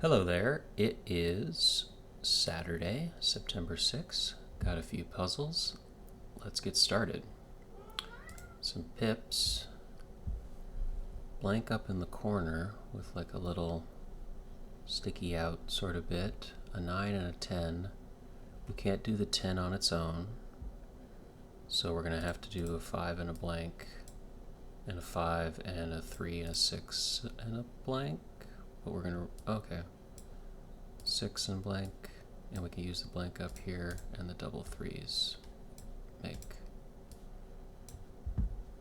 Hello there. It is Saturday, September 6th. Got a few puzzles. Let's get started. Some pips. Blank up in the corner with like a little sticky out sort of bit. A 9 and a 10. We can't do the 10 on its own. So we're going to have to do a 5 and a blank, and a 5 and a 3 and a 6 and a blank. But we're going to, okay. 6 and blank, and we can use the blank up here, and the double threes make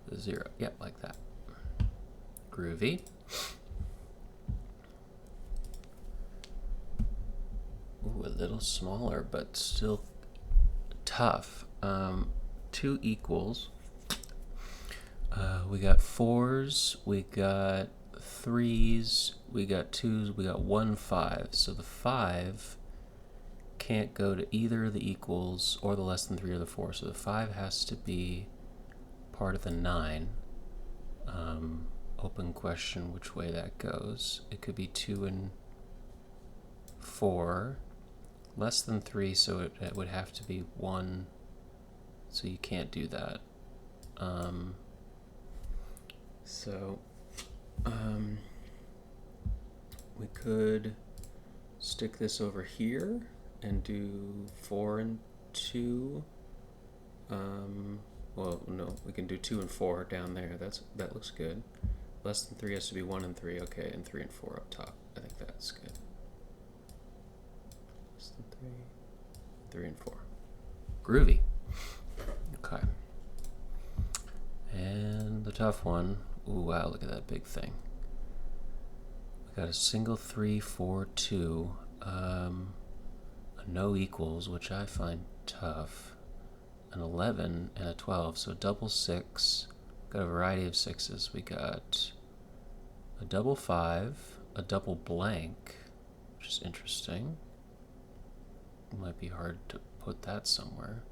the 0. Yep, like that. Groovy. Ooh, a little smaller, but still tough. 2 equals. We got 4s, we got 3s, we got 2s, we got 1 5. So the 5 can't go to either of the equals or the less than 3 or the 4. So the 5 has to be part of the 9. Open question which way that goes. It could be 2 and 4. Less than 3, so it would have to be 1. So you can't do that. We could stick this over here and do 4 and 2. Well, no, we can do 2 and 4 down there. That looks good. Less than 3 has to be 1 and 3. Okay, and 3 and 4 up top. I think that's good. Less than 3, 3 and 4. Groovy. Okay. And the tough one. Ooh, wow, look at that big thing. We got a single 3, 4, 2. A no equals, which I find tough. An 11 and a 12, so double 6. Got a variety of 6s. We got a double 5, a double blank, which is interesting. It might be hard to put that somewhere.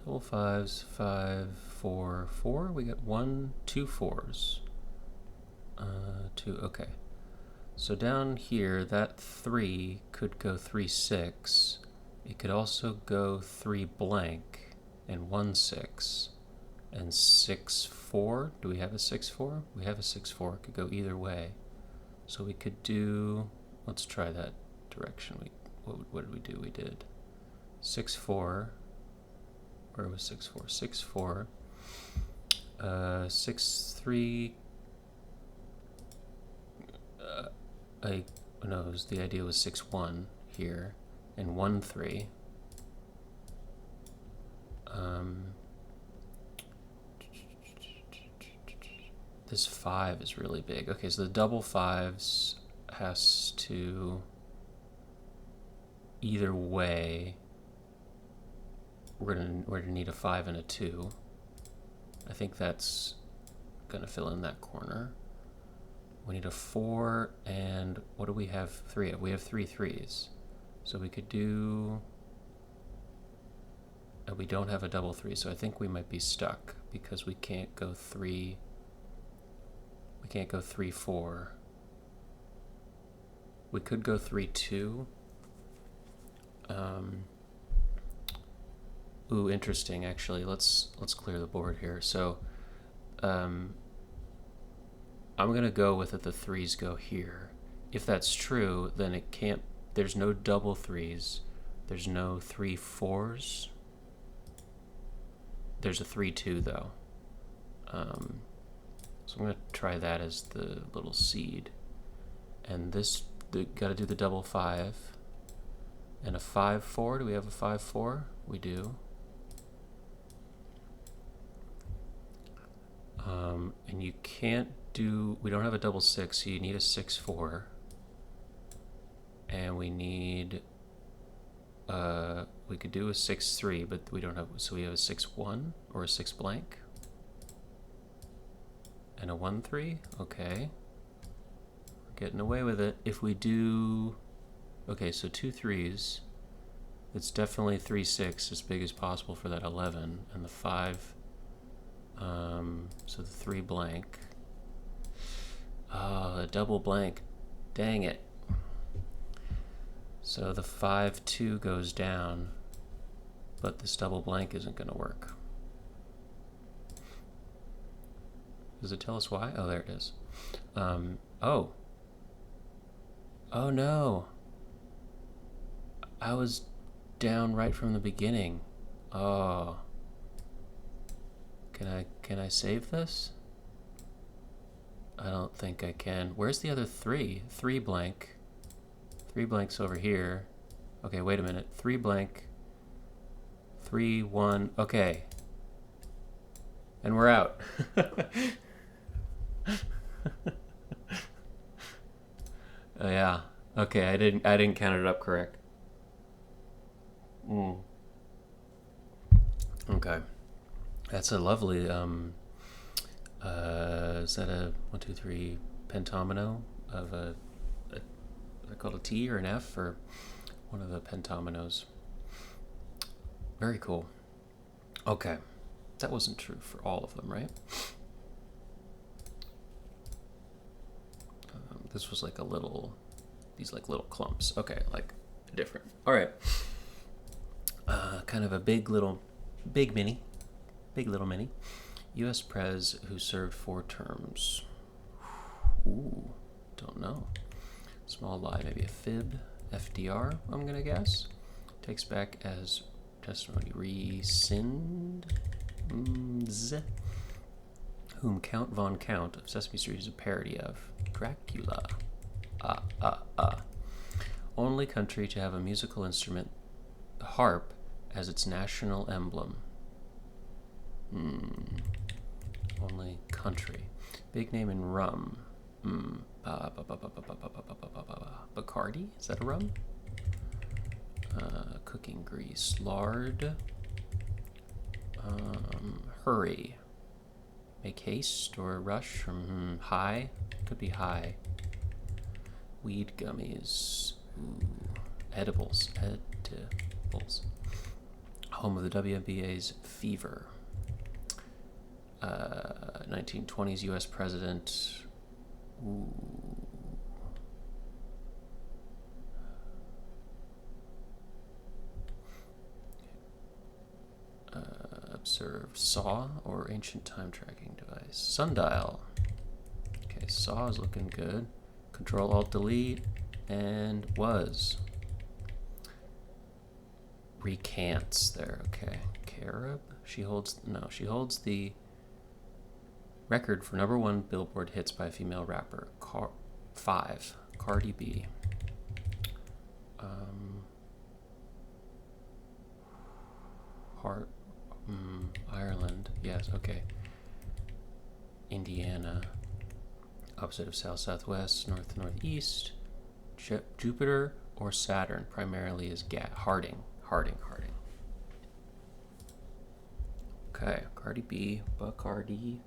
Double 5s, 5, 4, 4. We got 2 4s. 2, okay. So down here, that 3 could go 3, 6. It could also go 3 blank and 1, 6. And 6, 4. Do we have a 6, 4? We have a 6, 4. It could go either way. So we could do, let's try that direction. What did we do? We did 6, 4. Where was 6, 4? 6, 4. 6, 3. No, the idea was 6, 1 here, and 1, 3. This 5 is really big. Okay, so the double 5s has to, either way, we're gonna need a 5 and a 2. I think that's gonna fill in that corner. We need a 4, and what do we have 3 of? We have 3 3s. So we could do, and we don't have a double 3, so I think we might be stuck because we can't go 3. We can't go 3, 4. We could go 3, 2. Ooh, interesting. Actually, let's clear the board here. So, I'm gonna go with it. The 3s go here. If that's true, then it can't. There's no double 3s. There's no 3 4s. There's a 3 2 though. So I'm gonna try that as the little seed. And this, gotta do the double 5. And a 5 4. Do we have a 5 4? We do. And you can't do, we don't have a double 6, so you need a 6 4. And we need, we could do a 6 3, but we don't have, so we have a 6 1 or a 6 blank. And a 1 3, okay. We're getting away with it. If we do, okay, so 2 3s, it's definitely 3 6, as big as possible for that 11, and the 5, so the 3 blank. Oh, a double blank. Dang it. So the 5-2 goes down, but this double blank isn't going to work. Does it tell us why? Oh, there it is. Oh. Oh no. I was down right from the beginning. Oh. Can I save this? I don't think I can. Where's the other 3? 3 blank. 3 blanks over here. Okay, wait a minute. 3 blank. 3, 1. Okay. And we're out. Yeah. Okay, I didn't count it up correct. Okay. That's a lovely is that a 1, 2, 3 pentomino of is that called a T or an F or one of the pentominos? Very cool. Okay. That wasn't true for all of them, right? This was like a little, these like little clumps. Okay, like different. All right. Kind of a big little mini. U.S. Pres who served 4 terms. Ooh, don't know. Small lie, maybe a fib. FDR, I'm gonna guess. Takes back as testimony. Rescind. Whom Count Von Count of Sesame Street is a parody of. Dracula. Only country to have a musical instrument, the harp, as its national emblem. Only country. Big name in rum. Bacardi? Is that a rum? Cooking grease. Lard. Hurry. Make haste or rush. High. Could be high. Weed gummies. Ooh. Edibles. Home of the WNBA's Fever. 1920s U.S. president. Ooh. Observed. Saw or ancient time tracking device. Sundial. Okay, saw is looking good. Control Alt Delete and was. Recants there. Okay. Carob. She holds the record for #1 Billboard hits by a female rapper. 5. Cardi B. Ireland. Yes, okay. Indiana. Opposite of south, southwest, north, northeast. Jupiter or Saturn primarily is Harding. Okay, Cardi B, Bacardi.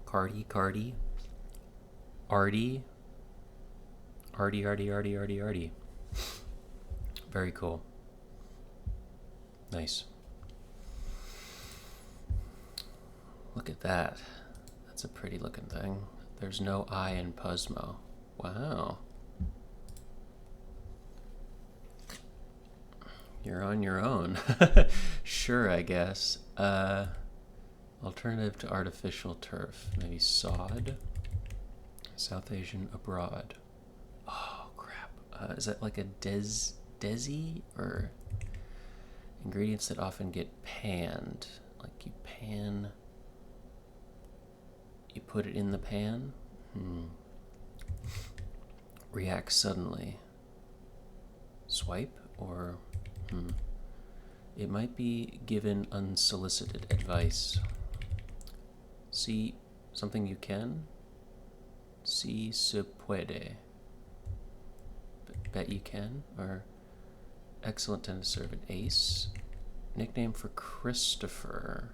Cardi. Artie. Very cool. Nice. Look at that. That's a pretty looking thing. There's no I in Pusmo. Wow. You're on your own. Sure, I guess. Alternative to artificial turf. Maybe sod. South Asian abroad. Oh, crap. Is that like a desi? Or ingredients that often get panned? Like you put it in the pan? React suddenly. Swipe? Or... It might be given unsolicited advice. See something you can? Si se puede. Bet you can? Or excellent tend to serve an ace. Nickname for Christopher.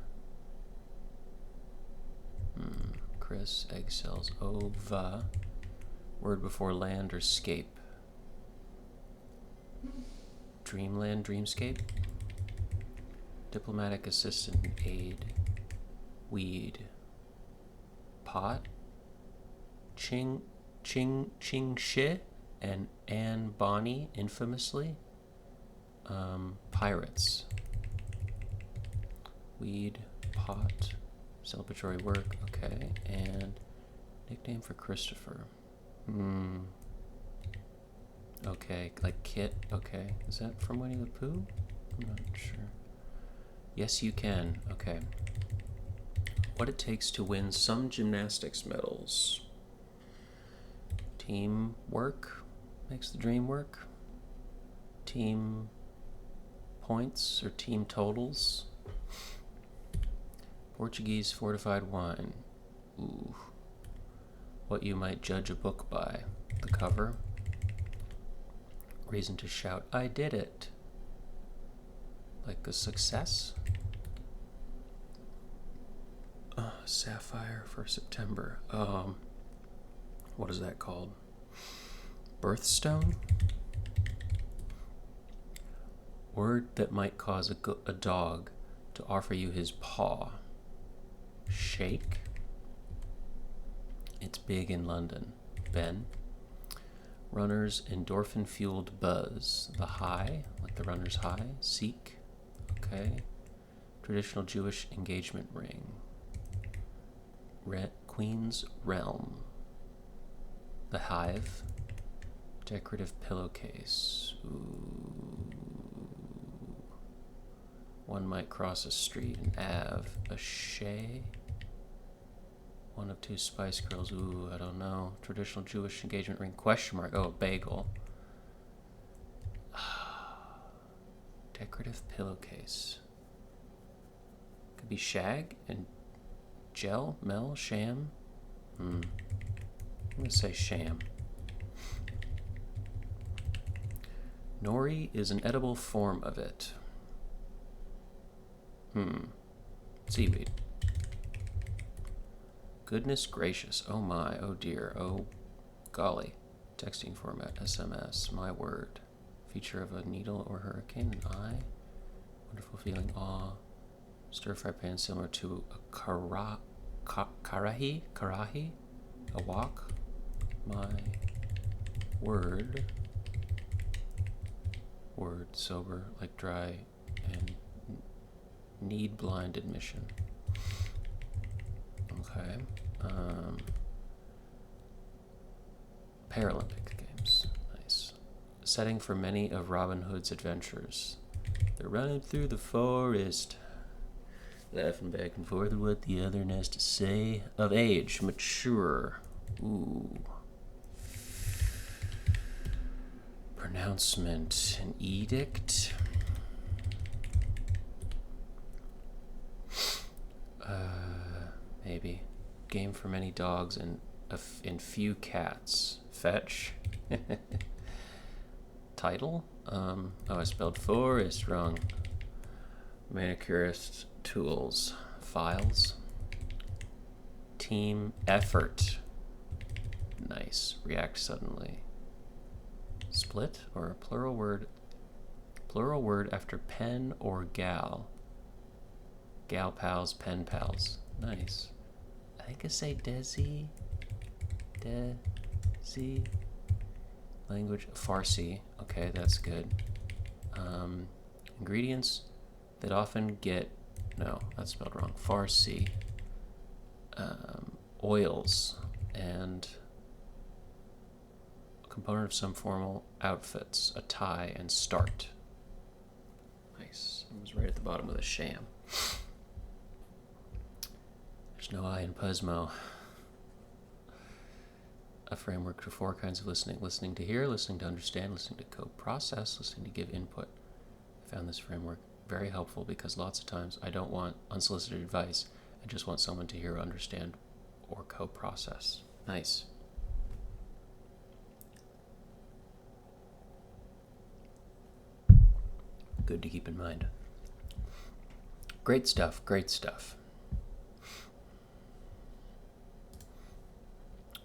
Chris, egg cells, ova. Word before land or scape. Dreamland, dreamscape. Diplomatic assistant and aid. Weed. Pot, Ching Shi, and Anne Bonny, infamously. Pirates. Weed, pot, celebratory work, okay, and nickname for Christopher. Okay, like Kit, okay. Is that from Winnie the Pooh? I'm not sure. Yes, you can, okay. What it takes to win some gymnastics medals. Teamwork makes the dream work. Team points or team totals. Portuguese fortified wine. Ooh. What you might judge a book by. The cover. Reason to shout, I did it. Like a success. Sapphire for September. What is that called? Birthstone? Word that might cause a dog to offer you his paw. Shake. It's big in London. Ben. Runner's endorphin-fueled buzz. The high, like the runner's high. Seek. Okay. Traditional Jewish engagement ring. Queen's realm. The hive. Decorative pillowcase. Ooh. One might cross a street, an Ave, a Shay. One of two Spice Girls. Ooh, I don't know. Traditional Jewish engagement ring. Question mark. Oh, a bagel. Decorative pillowcase. Could be shag and gel, mel, sham. I'm gonna say sham. Nori is an edible form of it. Seaweed. Goodness gracious. Oh my. Oh dear. Oh golly. Texting format. SMS. My word. Feature of a needle or hurricane. An eye. Wonderful feeling. Awe. Stir fry pan similar to a karahi. Karahi. A wok. My word. Word. Sober. Like dry. And need blind admission. Okay. Paralympic Games. Nice. Setting for many of Robin Hood's adventures. They're running through the forest, laughing back and forth at what the other has to say. Of age, mature. Ooh. Pronouncement, an edict. Maybe. Game for many dogs and few cats. Fetch. Title? I spelled forest wrong. Manicurist tools. Files. Team effort. Nice. React suddenly. Split or a plural word. Plural word after pen or gal. Gal pals, pen pals. Nice. I think I say Desi. Desi. Language. Farsi. Okay, that's good. Ingredients that often get. No, that's spelled wrong. Farsi. Oils. And a component of some formal outfits. A tie and start. Nice. It was right at the bottom with a sham. There's no I in Pusmo. A framework for 4 kinds of listening. Listening to hear, listening to understand, listening to co-process, listening to give input. I found this framework very helpful because lots of times I don't want unsolicited advice. I just want someone to hear, understand, or co-process. Nice. Good to keep in mind. Great stuff, great stuff.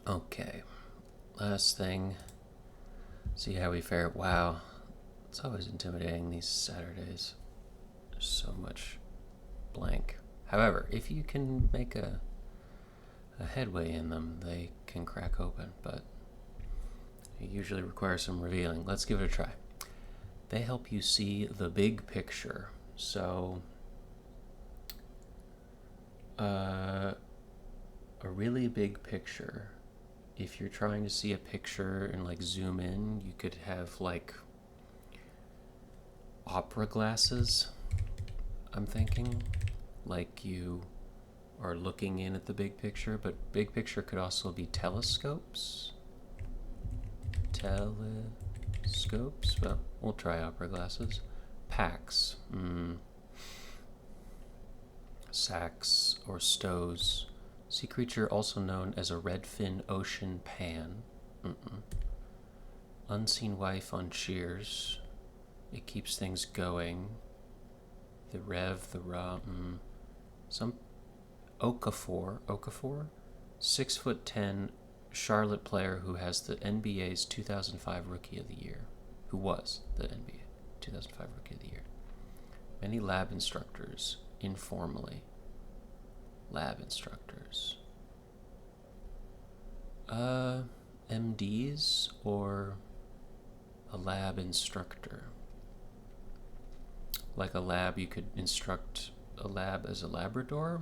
Okay, last thing, see how we fare. Wow, it's always intimidating these Saturdays. There's so much blank. However, if you can make a a headway in them, they can crack open, but it usually requires some revealing. Let's give it a try. They help you see the big picture. So, a really big picture. If you're trying to see a picture and like zoom in, you could have like opera glasses, I'm thinking. Like you are looking in at the big picture, but big picture could also be telescopes. Telescopes? Well, we'll try opera glasses. Packs. Sacks or stows. Sea creature also known as a redfin ocean pan. Unseen wife on shears. It keeps things going. The rev, the raw. Some Okafor. 6'10" Charlotte player who has the NBA's 2005 Rookie of the Year. Who was the NBA 2005 Rookie of the Year. Many lab instructors, informally. Lab instructors. MDs or a lab instructor. Like a lab, you could instruct a lab as a Labrador.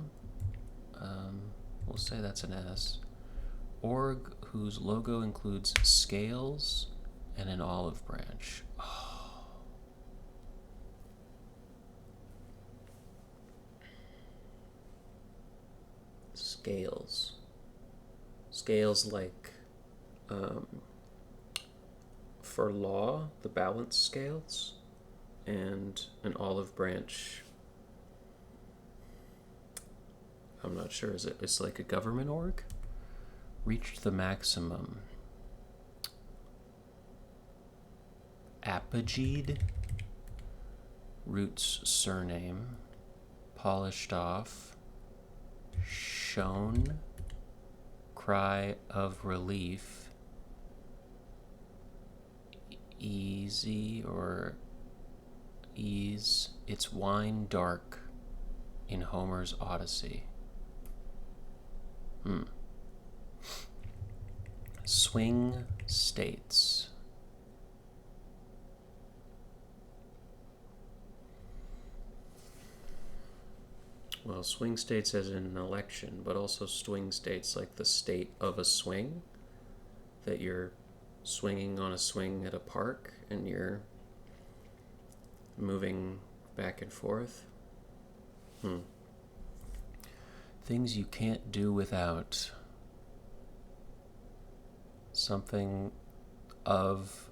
We'll say that's an S. Org whose logo includes scales and an olive branch. Oh. Scales. Scales like for law, the balance scales, and an olive branch. I'm not sure. It's like a government org? Reached the maximum. Apogee. Root's surname. Polished off. Shown. Cry of relief. Easy or ease. It's wine dark in Homer's Odyssey. Swing states. Well, swing states as in an election, but also swing states like the state of a swing, that you're swinging on a swing at a park and you're moving back and forth. Things you can't do without. Something of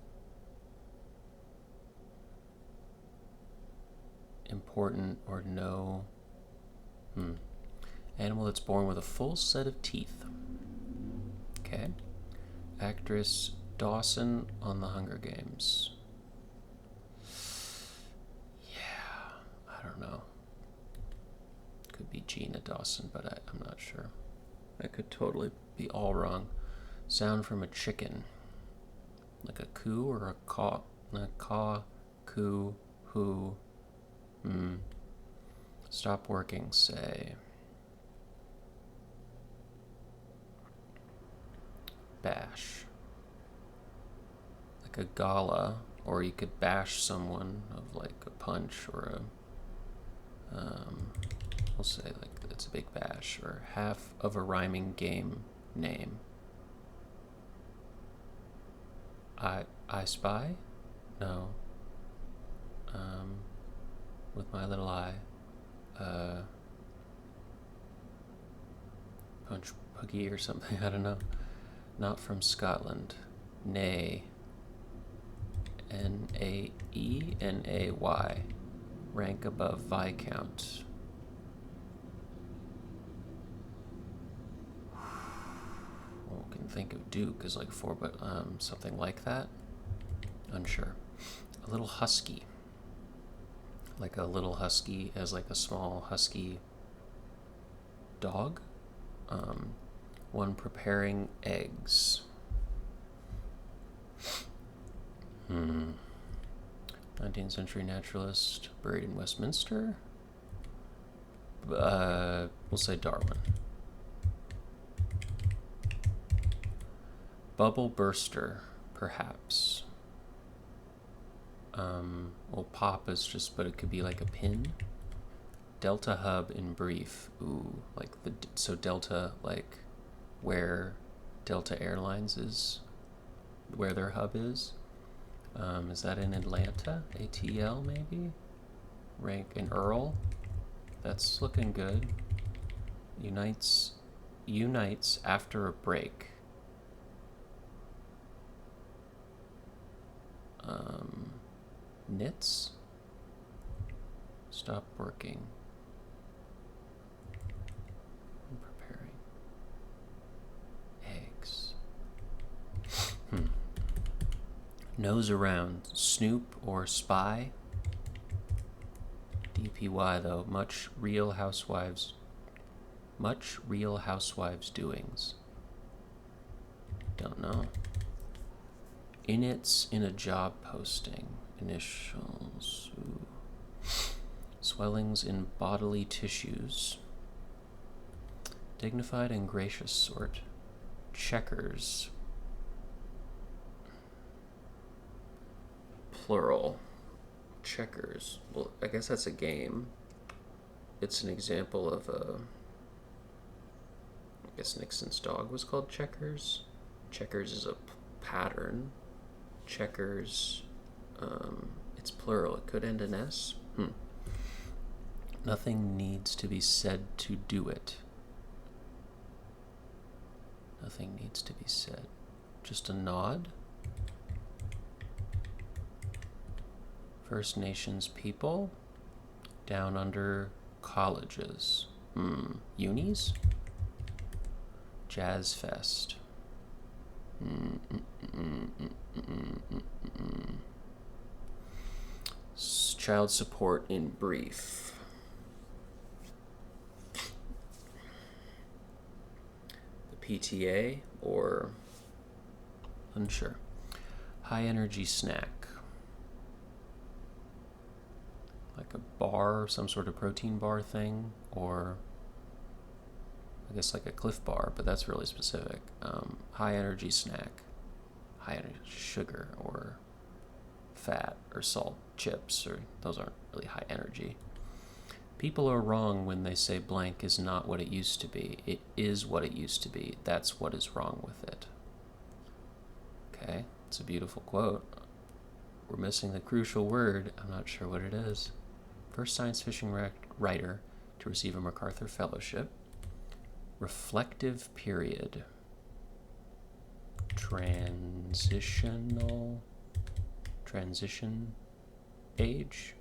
important or no. Animal that's born with a full set of teeth. Okay. Actress Dawson on The Hunger Games. Yeah, I don't know. Could be Gina Dawson, but I'm not sure. I could totally be all wrong. Sound from a chicken. Like a coo or a caw. A caw, coo, who. Stop working, say. Bash. Like a gala, or you could bash someone of like a punch or a, we'll say like it's a big bash, or half of a rhyming game name. I spy? No. With my little eye. Punch Buggy or something, I don't know. Not from Scotland. Nay. Nae, Nay. Rank above Viscount. Well, can think of Duke as like 4, but something like that. Unsure. A little husky. Like a little husky as like a small husky dog. One preparing eggs. 19th century naturalist buried in Westminster. We'll say Darwin. Bubble burster, perhaps. Well, pop is just, but it could be like a pin. Delta hub in brief. Ooh, like so Delta, like where Delta Airlines is, where their hub is. Is that in Atlanta? ATL maybe? Rank and Earl. That's looking good. Unites after a break. Knits. Stop working. I'm preparing. Eggs. Nose around. Snoop or spy. DPY though. Much Real Housewives doings. Don't know. Inits in a job posting. Initials. Ooh. Swellings in bodily tissues. Dignified and gracious sort. Checkers. Plural. Checkers. Well, I guess that's a game. It's an example of a... I guess Nixon's dog was called Checkers. Checkers is a pattern. Checkers, it's plural. It could end in S. Nothing needs to be said to do it. Nothing needs to be said. Just a nod. First Nations people. Down under colleges. Unis? Jazz Fest. Child support in brief. The PTA or unsure. High energy snack. Like a bar, some sort of protein bar thing, or I guess like a Cliff Bar, but that's really specific. High energy snack, high energy sugar or fat or salt, chips, or those aren't really high energy. People are wrong when they say blank is not what it used to be. It is what it used to be. That's what is wrong with it. Okay, it's a beautiful quote. We're missing the crucial word. I'm not sure what it is. First science fiction writer to receive a MacArthur Fellowship. Reflective period. Transition age.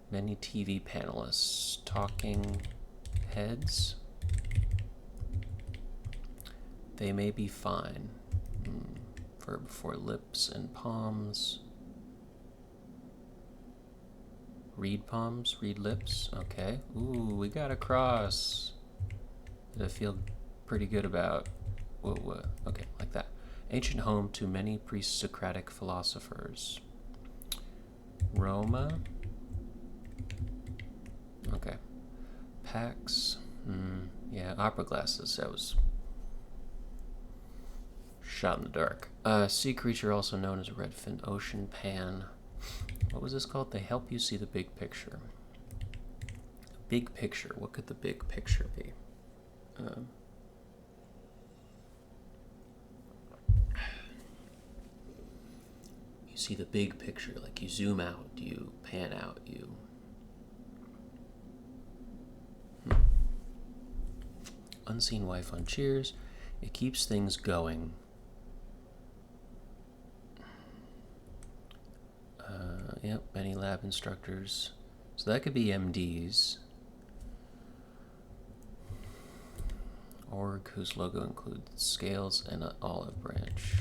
Many TV panelists. Talking heads. They may be fine. Verb for lips and palms. Read palms, read lips. Okay. Ooh, we got a cross. That I feel pretty good about. Whoa. Okay, like that. Ancient home to many pre-Socratic philosophers. Roma. Okay. Pax. Yeah, opera glasses. That was shot in the dark. Sea creature also known as a redfin ocean pan. What was this called? They help you see the big picture. Big picture. What could the big picture be? You see the big picture, like you zoom out, you pan out, you... Unseen wife on Cheers. It keeps things going. Yep, many lab instructors. So that could be MDs. Org, whose logo includes scales and an olive branch.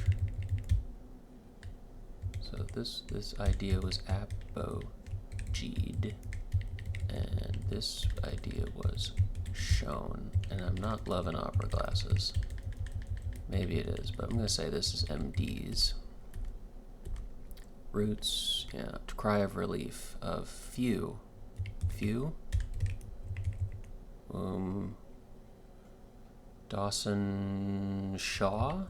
So this idea was apoged, and this idea was shown. And I'm not loving opera glasses. Maybe it is, but I'm going to say this is MDs. Roots, yeah, to cry of relief of few. Dawson Shaw.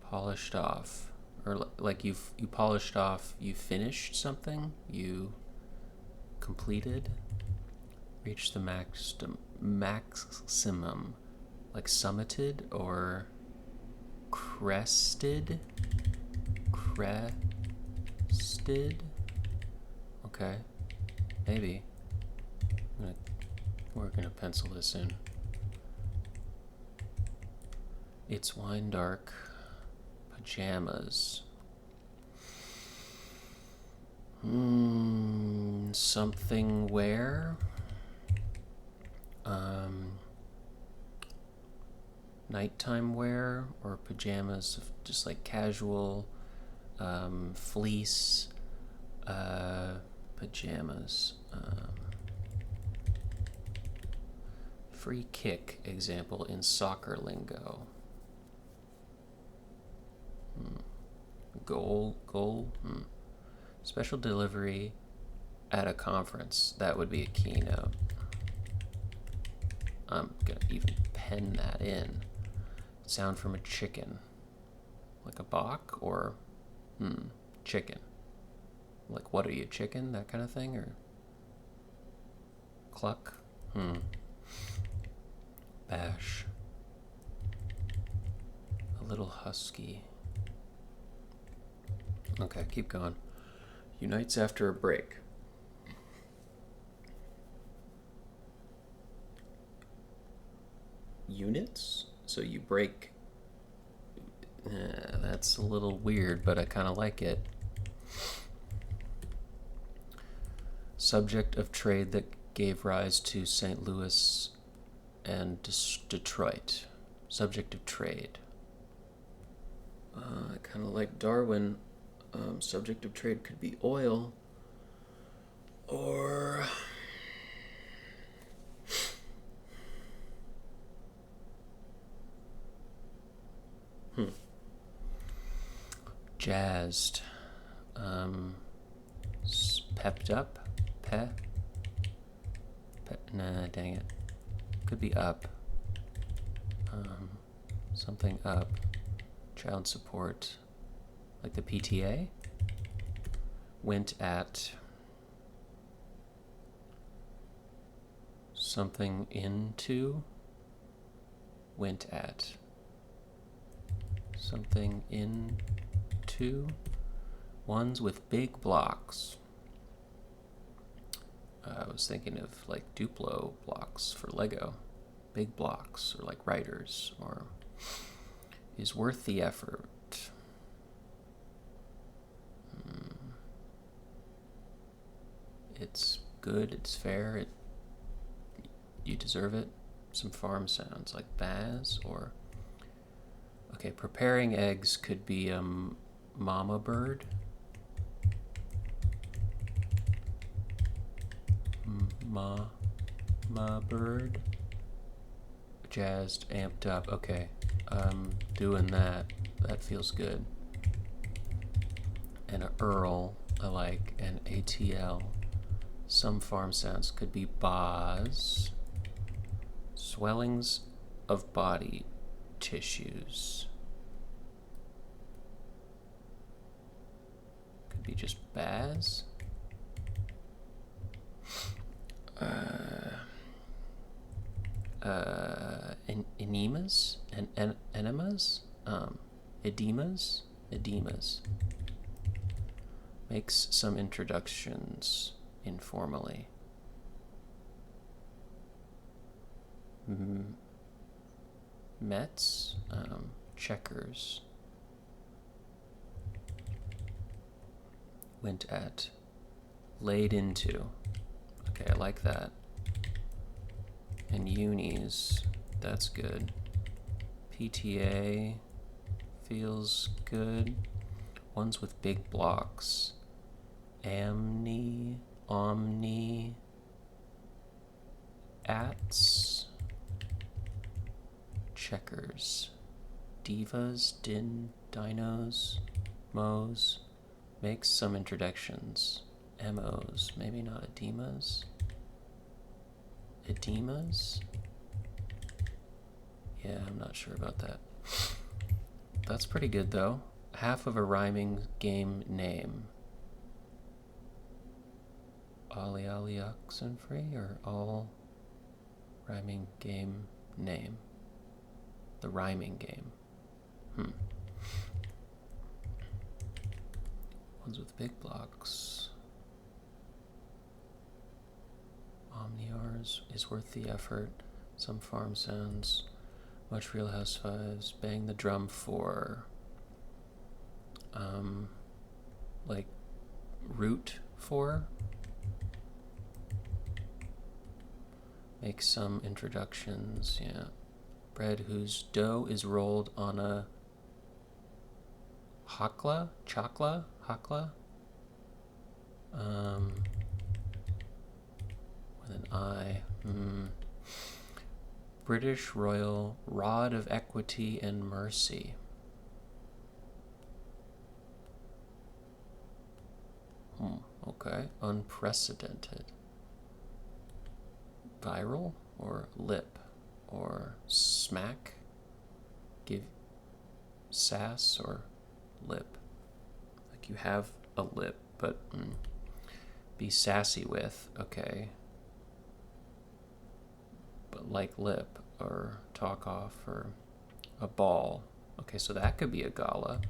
Polished off. Or like you polished off, you finished something, you completed, reached the maximum, like summited or crested. Okay, maybe. We're gonna pencil this in. It's wine dark. Pajamas. Something wear. Nighttime wear or pajamas, just like casual, fleece, pajamas. Free kick example in soccer lingo. Goal. Special delivery at a conference. That would be a keynote. I'm gonna even pen that in. Sound from a chicken. Like a bok or chicken. Like, what are you, chicken? That kind of thing? Or cluck? Bash. A little husky. Okay, keep going. Unites after a break. Units? So you break. That's a little weird, but I kind of like it. Subject of trade that gave rise to St. Louis and Detroit. Subject of trade. Kind of like Darwin. Subject of trade could be oil or jazzed, pepped up, nah, dang it, could be up, something up, child support, like the PTA. Went at something into, went at something into, ones with big blocks. I was thinking of like Duplo blocks for Lego, big blocks, or like writers, or is worth the effort. It's good, it's fair, you deserve it. Some farm sounds like Baz or... Okay, preparing eggs could be mama bird. Ma bird. Jazzed, amped up. Okay, doing that. That feels good. And a Earl, I like, and ATL. Some farm sounds could be Boz. Swellings of body tissues. Could be just Baz. Enemas? Enemas? Edemas. Makes some introductions informally. Mets, checkers. Went at, laid into. Okay, I like that. And unis, that's good. PTA feels good. Ones with big blocks. Omni, ats, checkers, divas, dinos, mo's, makes some introductions, MOs, maybe not edemas, Edemas? Yeah, I'm not sure about that. That's pretty good, though. Half of a rhyming game name. Ollie Oxenfree, or all rhyming game name? The rhyming game. Ones with big blocks. Omniars is worth the effort. Some farm sounds. Much Real Housewives. Bang the drum for. Like root for. Make some introductions, yeah. Bread whose dough is rolled on a chakla? With an I. British Royal Rod of Equity and Mercy. Okay. Unprecedented. Viral or lip or smack? Give sass or lip? Like you have a lip, but be sassy with, okay. But like lip or talk off or a ball. Okay, so that could be a gala.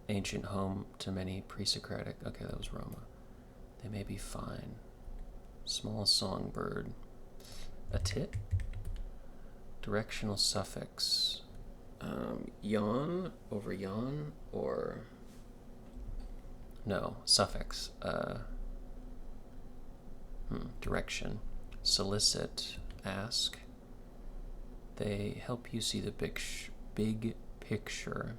Ancient home to many pre-Socratic. Okay, that was Roma. They may be fine. Small songbird. A tit? Directional suffix. Yawn over yawn or... No, suffix. Direction. Solicit. Ask. They help you see the big picture.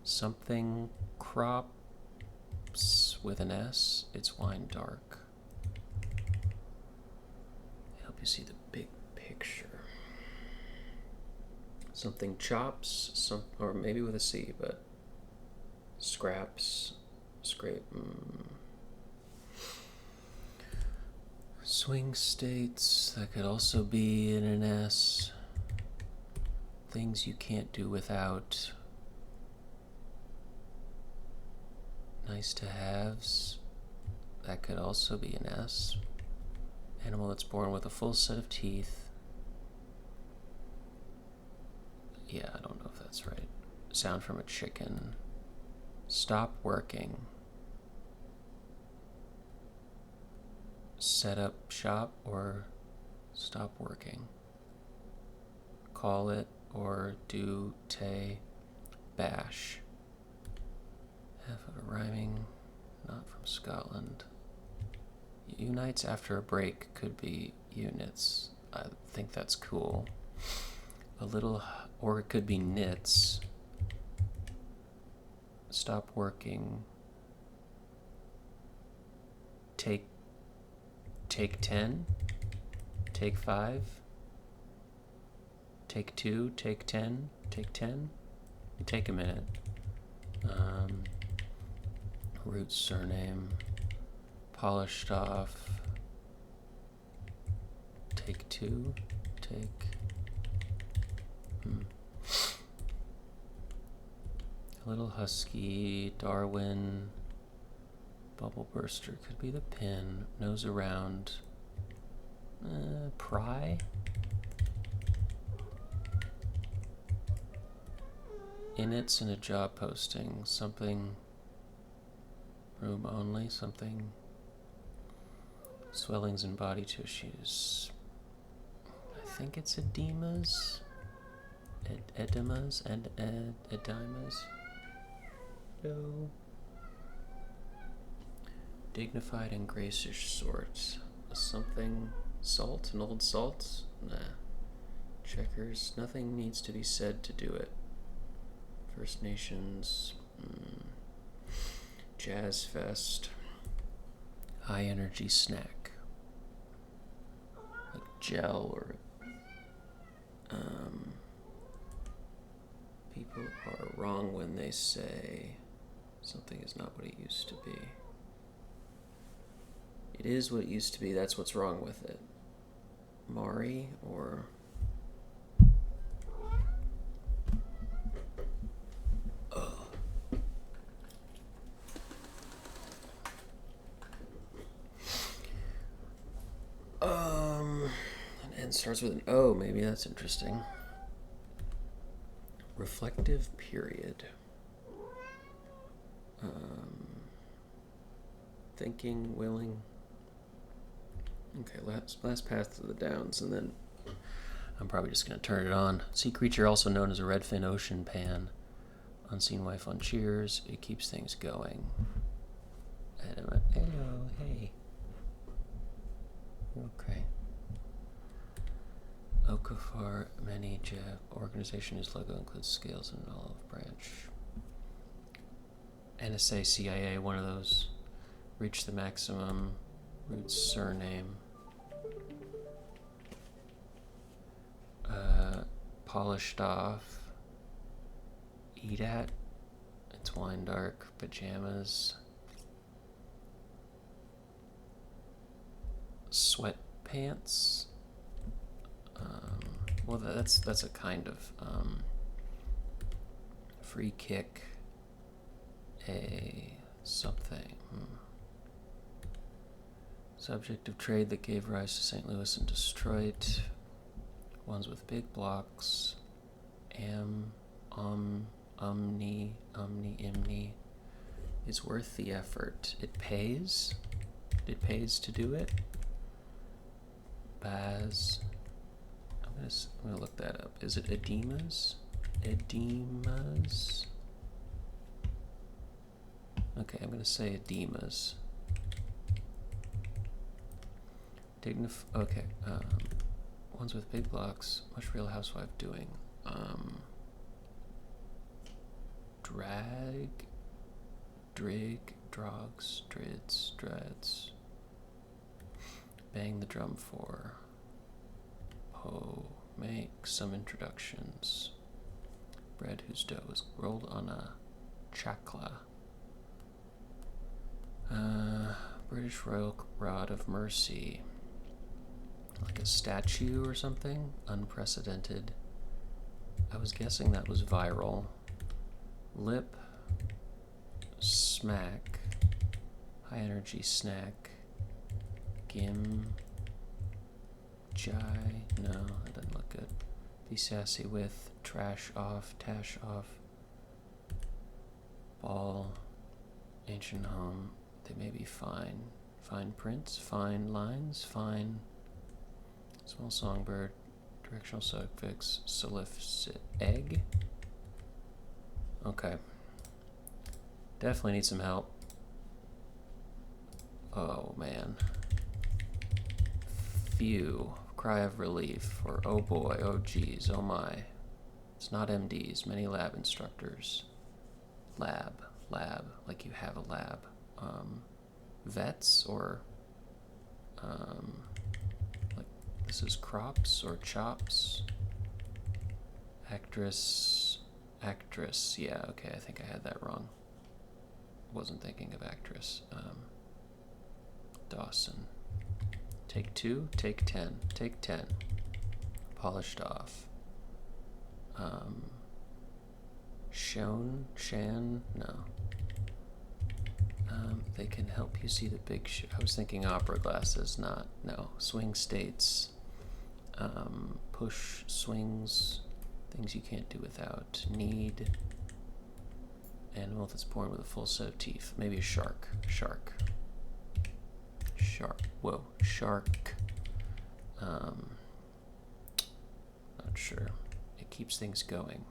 Something crops with an S. It's wine dark. Help you see the big picture. Something chops, or maybe with a C, but scraps, scrape. Swing states, that could also be in an S. Things you can't do without. Nice to haves, that could also be an S. Animal that's born with a full set of teeth. Yeah, I don't know if that's right. Sound from a chicken. Stop working. Set up shop or stop working. Call it or do te bash. Half of a rhyming, not from Scotland. Unites after a break could be units. I think that's cool. A little, or it could be knits. Stop working. Take 10. Take 5. Take 2. Take 10. Take 10. Take a minute. Root surname. Polished off. Take 2. Take. A little husky. Darwin. Bubble burster could be the pin. Nose around. Pry. Inits in a job posting. Something. Room only. Something. Swellings in body tissues. I think it's edemas. Edemas and edemas. No. Dignified and gracious sorts. Something. Salt? An old salt? Nah. Checkers. Nothing needs to be said to do it. First Nations. Jazz Fest. High energy snack. Like gel or... people are wrong when they say something is not what it used to be. It is what it used to be. That's what's wrong with it. Mari or... An N starts with an O. Maybe that's interesting. Reflective period. Thinking, willing. Okay, last pass to the downs, and then I'm probably just going to turn it on. Sea creature, also known as a redfin ocean pan. Unseen wife on Cheers. It keeps things going. Hello, hey. Okay. Okafar Manija organization whose logo includes scales and an olive branch. NSA, CIA, one of those. Reach the maximum. Root surname. Polished off. Eat at. It's wine dark. Pajamas. Sweatpants. Well, that's a kind of free kick. A something. Subject of trade that gave rise to St. Louis and Detroit. Ones with big blocks. Omni, imni. Is worth the effort. It pays. It pays to do it. Baz. I'm gonna look that up. Is it edemas? Edemas. Okay, I'm gonna say edemas. Okay. Ones with big blocks. What's Real Housewife doing? Drogs, dreads. Bang the drum for. Make some introductions. Bread whose dough is rolled on a chakla. British Royal Rod of Mercy. Like a statue or something? Unprecedented. I was guessing that was viral. Lip. Smack. High energy snack. Gim. Jai. No, that doesn't look good. Be sassy with. Trash off. Tash off. Ball. Ancient home. They may be fine. Fine prints. Fine lines. Fine. Small songbird. Directional suffix. Solicit. Egg. Okay. Definitely need some help. Oh man. Phew. Cry of relief. Or oh boy. Oh geez. Oh my. It's not MDs. Many lab instructors. Lab. Like you have a lab. Vets or like this is crops or chops. Actress. Yeah, okay, I think I had that wrong. Wasn't thinking of actress. Dawson. Take 2, take 10, take 10. Polished off. Shan, no. They can help you see the big I was thinking opera glasses, no. Swing states. Push swings. Things you can't do without. Need. Animal that's born with a full set of teeth. Maybe a shark. Shark. Whoa. Shark. Not sure. It keeps things going.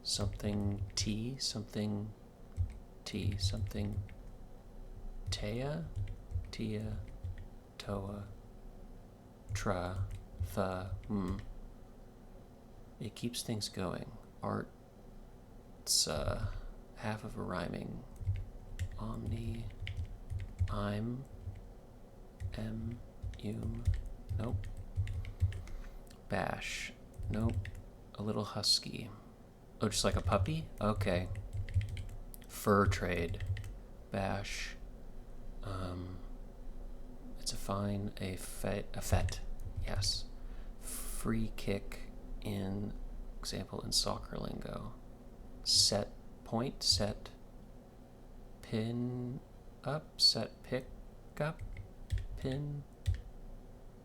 Something tea. Something tea. Something. Tia. Toa. Tra. Tha. It keeps things going. Art. It's half of a rhyming. Omni. I'm. Nope. Bash. Nope. A little husky. Oh, just like a puppy? Okay. Fur trade. Bash. It's a fine, a fet, yes. Free kick in example in soccer lingo. Set point, set pin up, set pick up, pin,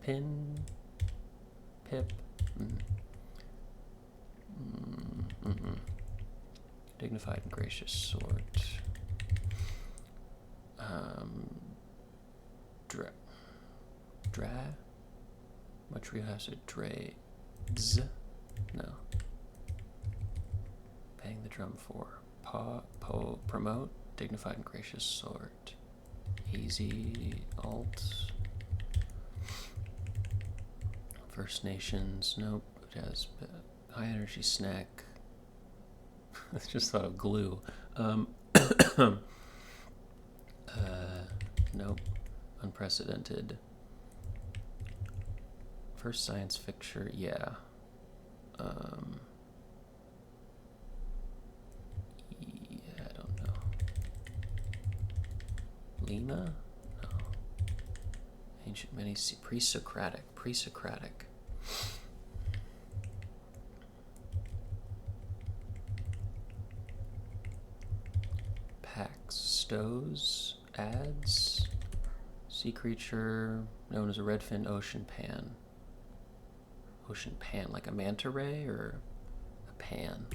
pip. Dignified and gracious sort. Montreal has a dre. No. Bang the drum for. Promote. Dignified and gracious sort. Easy. Alt. First Nations. Nope. It has high energy snack. I just thought of glue. Nope. Unprecedented. First science fiction, yeah. Yeah, I don't know. Lena? No. Ancient many pre-Socratic. Packs, stows, ads, sea creature known as a redfin ocean pan. Ocean pan, like a manta ray or a pan.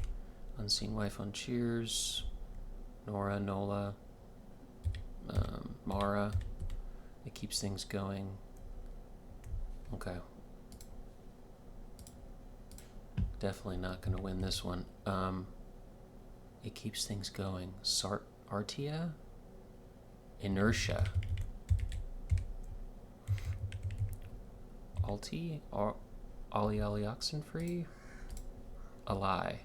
Unseen wife on Cheers. Nora, Nola, Mara. It keeps things going. Okay. Definitely not going to win this one. It keeps things going. Artia? Inertia. Alti? Ollie Oxenfree? Ally.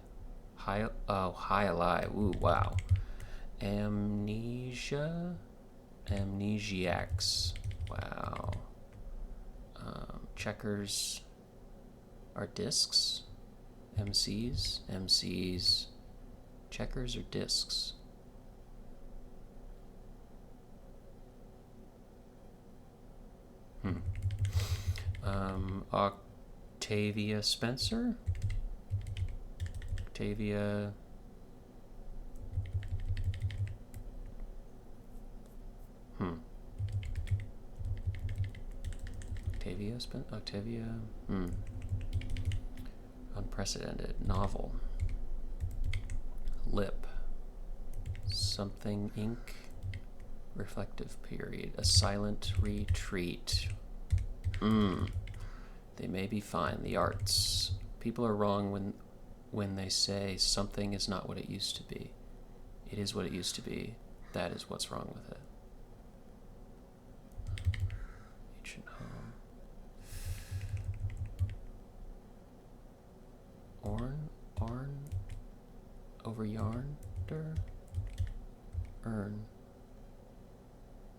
High Ally. Ooh, wow. Amnesia? Amnesiacs. Wow. Checkers are discs? MCs. Checkers or discs? Octavia Spencer? Octavia... Octavia? Unprecedented. Novel. Lip. Something ink. Reflective period. A silent retreat. They may be fine. The arts. People are wrong when they say something is not what it used to be. It is what it used to be. That is what's wrong with it. Ancient home. Arn. Over yarnder. Earn.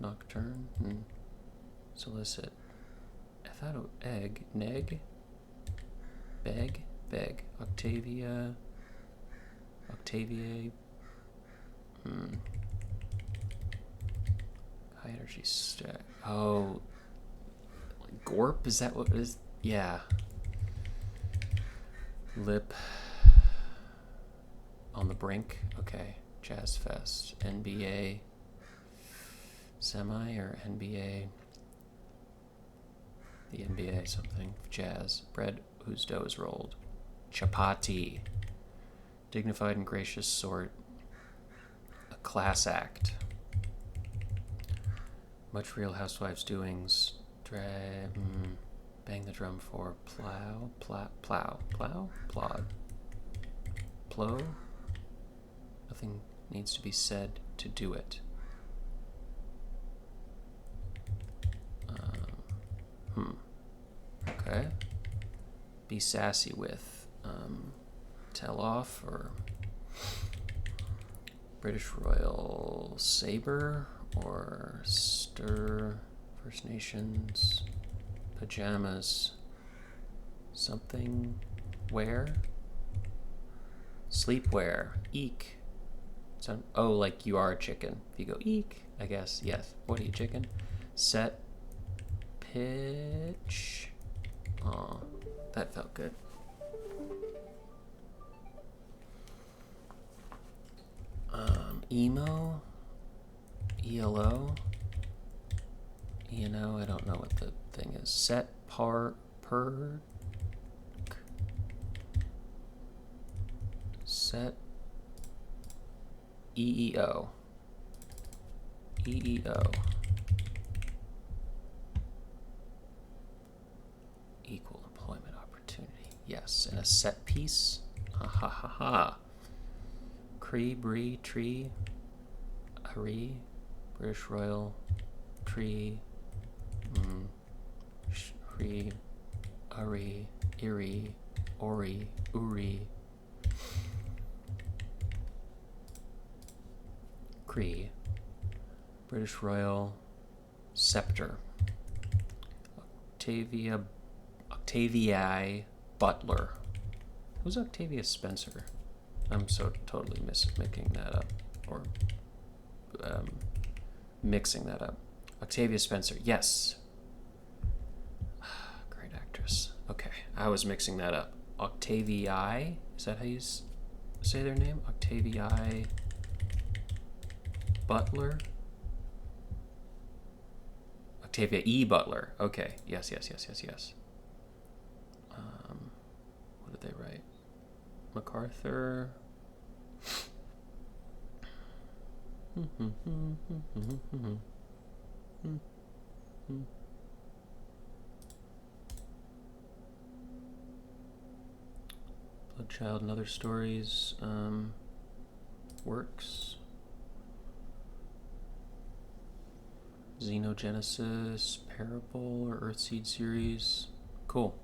Nocturne. Solicit. Ethato egg. Neg. Beg. Octavia. High energy stack. Oh. Gorp? Is that what it is? Yeah. Lip. On the brink. Okay. Jazz Fest. NBA. Semi or NBA? The NBA something. Jazz. Bread whose dough is rolled. Chapati. Dignified and gracious sort. A class act. Much Real Housewives doings. Bang the drum for plow. Plod. Plow. Nothing needs to be said to do it. Okay. Be sassy with. Tell off or British Royal Sabre or stir. First Nations. Pajamas. Something. Wear. Sleepwear. Eek. Oh, like you are a chicken. If you go eek, I guess. Yes. What are you, chicken? Set. pitch. Aw, that felt good. Emo, ELO, ENO, I don't know what the thing is. Set, per, set, EEO, EEO, equal employment opportunity. Yes, and a set piece. Ha ha ha ha. Cree, Bree, Tree, Ari, British Royal, Tree, Cree, Ari, Iri, Ori, Uri, Cree, British Royal, Scepter, Octavia Butler. Who's Octavia Spencer? I'm so totally making that up, or mixing that up. Octavia Spencer, yes. Great actress. Okay, I was mixing that up. Octavia, is that how you say their name? Octavia Butler? Octavia E. Butler. Okay, yes. What did they write? MacArthur. Bloodchild and Other Stories works. Xenogenesis, Parable, or Earthseed series. Cool.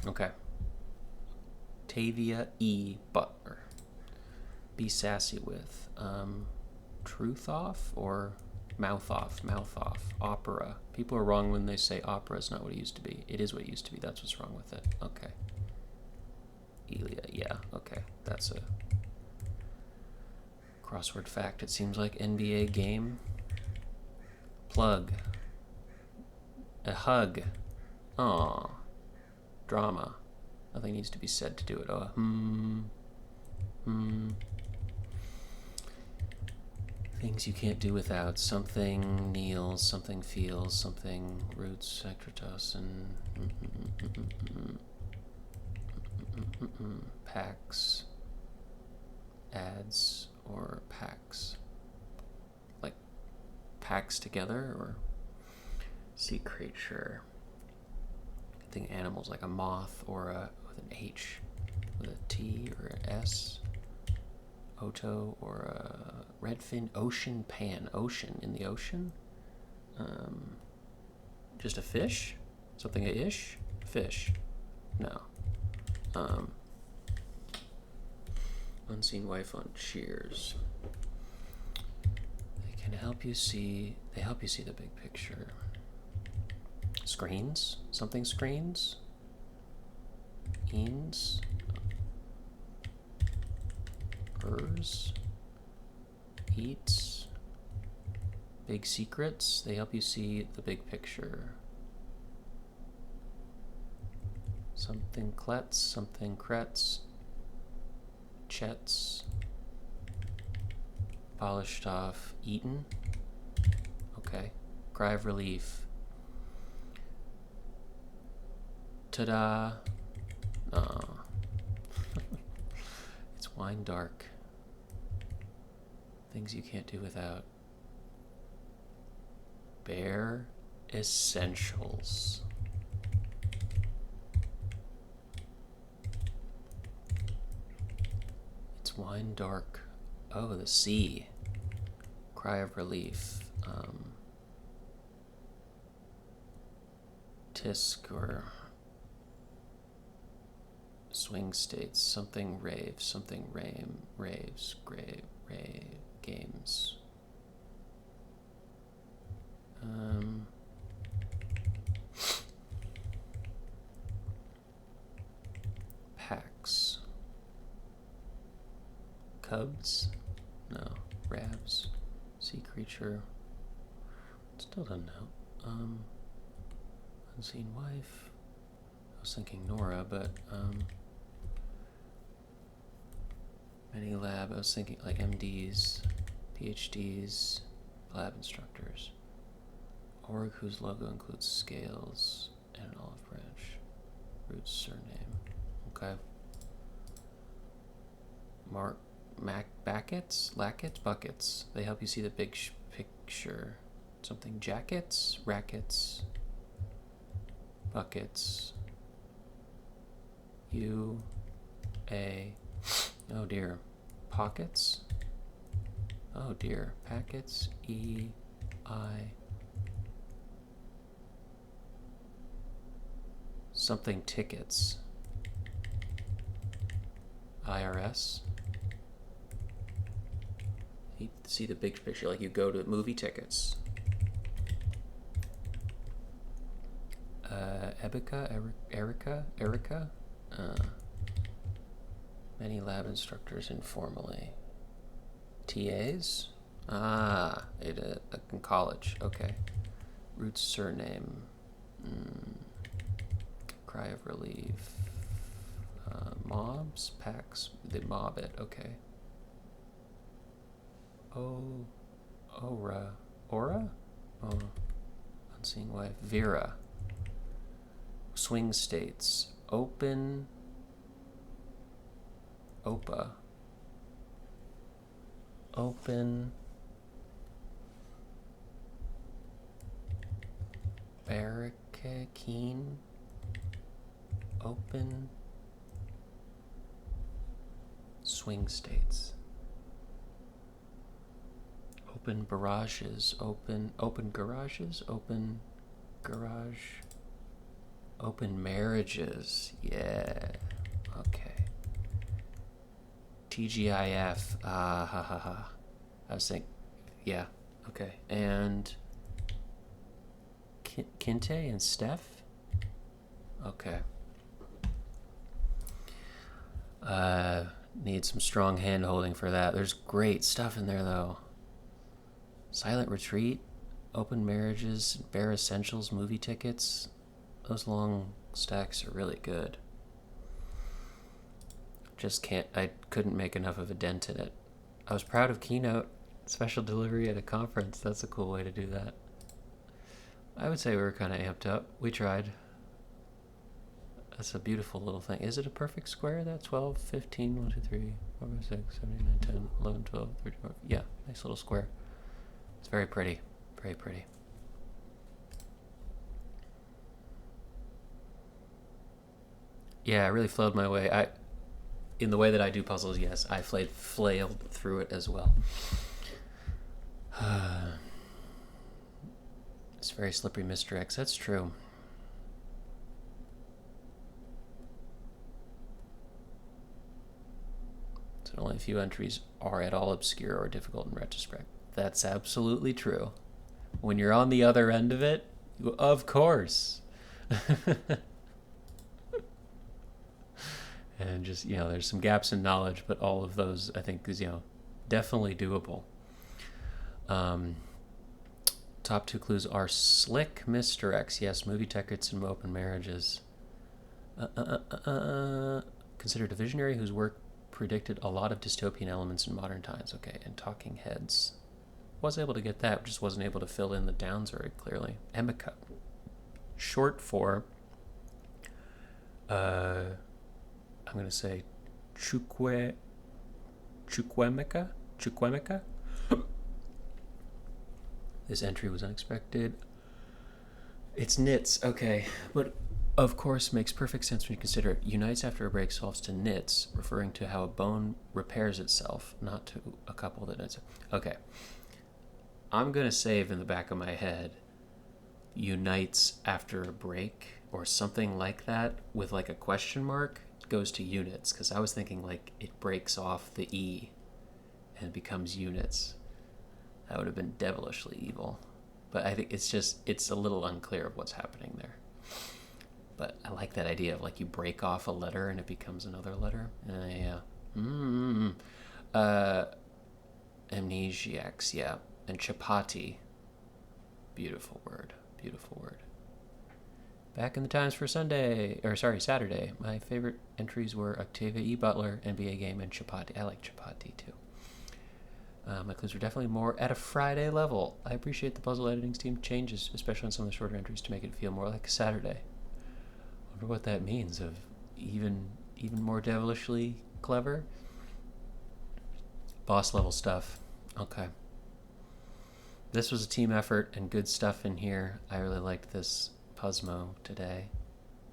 Okay. Octavia E. Butler. Be sassy with. Truth off or mouth off? Mouth off. Opera. People are wrong when they say opera is not what it used to be. It is what it used to be. That's what's wrong with it. Okay. Elia. Yeah. Okay. That's a crossword fact. It seems like NBA game. Plug. A hug. Aw. Drama. Nothing needs to be said to do it. Oh, Things you can't do without. Something kneels, something feels, something roots, ectratossin. Packs. Ads or packs. Like packs together or sea creature. I think animals like a moth or a with an H, with a T or an S. Oto or a redfin. Ocean pan. Ocean in the ocean. Just a fish. Something a ish. Fish. No. Unseen wife on Cheers. They can help you see. They help you see the big picture. Screens? Something screens? Eanes? Ers? Eats? Big secrets? They help you see the big picture. Something klets, something krets. Chets. Polished off. Eaten? Okay. Cry of relief. Ta-da. Oh. It's wine dark. Things you can't do without. Bare essentials. It's wine dark. Oh, the sea. Cry of relief. Tisk or swing states. Something raves. Something raves. Grave. Rave. Games. Packs. Cubs? No. Rabs. Sea creature. Still don't know. Unseen wife. I was thinking Nora, but many lab. I was thinking like MDs, PhDs, lab instructors. Org whose logo includes scales and an olive branch. Root's surname. Okay. Lackets, buckets. They help you see the big picture. Something jackets, rackets, buckets. Oh dear. Pockets. Oh dear. Packets. Something tickets. IRS. You see the big picture, like you go to movie tickets. Erica. Many lab instructors informally. TAs? In college. Okay. Root's surname. Cry of relief. Mobs? Packs? They mob it. Okay. Aura? Oh. Unseen wife. Vera. Swing states. Open. Opa. Open. Barricade. Open. Swing states. Open barrages. Open garages. Open garage. Open marriages. Yeah. Okay. TGIF. I was thinking, yeah. Okay. And Kinte and Steph? Okay. Need some strong hand holding for that. There's great stuff in there though. Silent Retreat, Open Marriages, Bare Essentials, movie tickets. Those long stacks are really good. I couldn't make enough of a dent in it. I was proud of Keynote, special delivery at a conference. That's a cool way to do that. I would say we were kind of amped up. We tried. That's a beautiful little thing. Is it a perfect square? That 12, 15, 1, 2, 3, 4, 5, 6, 7, 8, 9, 10, 11, 12, 13, 14. Yeah, nice little square. It's very pretty. Very pretty. Yeah, it really flowed my way. In the way that I do puzzles, yes, I flailed through it as well. It's very slippery, Mr. X. That's true. So only a few entries are at all obscure or difficult in retrospect. That's absolutely true. When you're on the other end of it, of course. And just, there's some gaps in knowledge, but all of those, I think, is, definitely doable. Top two clues are slick Mr. X. Yes, movie tickets and open marriages. Considered a visionary whose work predicted a lot of dystopian elements in modern times. Okay, and Talking Heads. Was able to get that, just wasn't able to fill in the downs very clearly. Emeka. Short for, I'm going to say Chukwemeka? This entry was unexpected. It's knits, okay. But of course makes perfect sense when you consider it. Unites after a break solves to knits, referring to how a bone repairs itself, not to a couple that knits. Okay. I'm going to save in the back of my head unites after a break or something like that with like a question mark. Goes to units, because I was thinking like it breaks off the E and becomes units. That would have been devilishly evil. But I think it's a little unclear of what's happening there. But I like that idea of like you break off a letter and it becomes another letter. Yeah. Amnesiacs, yeah. And chapati. Beautiful word. Back in the times for Saturday. My favorite entries were Octavia E. Butler, NBA game, and Chapati. I like Chapati too. My clues were definitely more at a Friday level. I appreciate the puzzle editing team changes, especially on some of the shorter entries, to make it feel more like a Saturday. I wonder what that means, of even more devilishly clever. Boss level stuff. Okay. This was a team effort and good stuff in here. I really liked this Puzzmo today.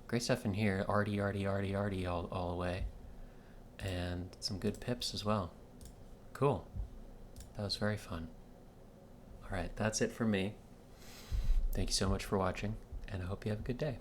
Great stuff in here. Arty all the way. And some good pips as well. Cool. That was very fun. Alright, that's it for me. Thank you so much for watching, and I hope you have a good day.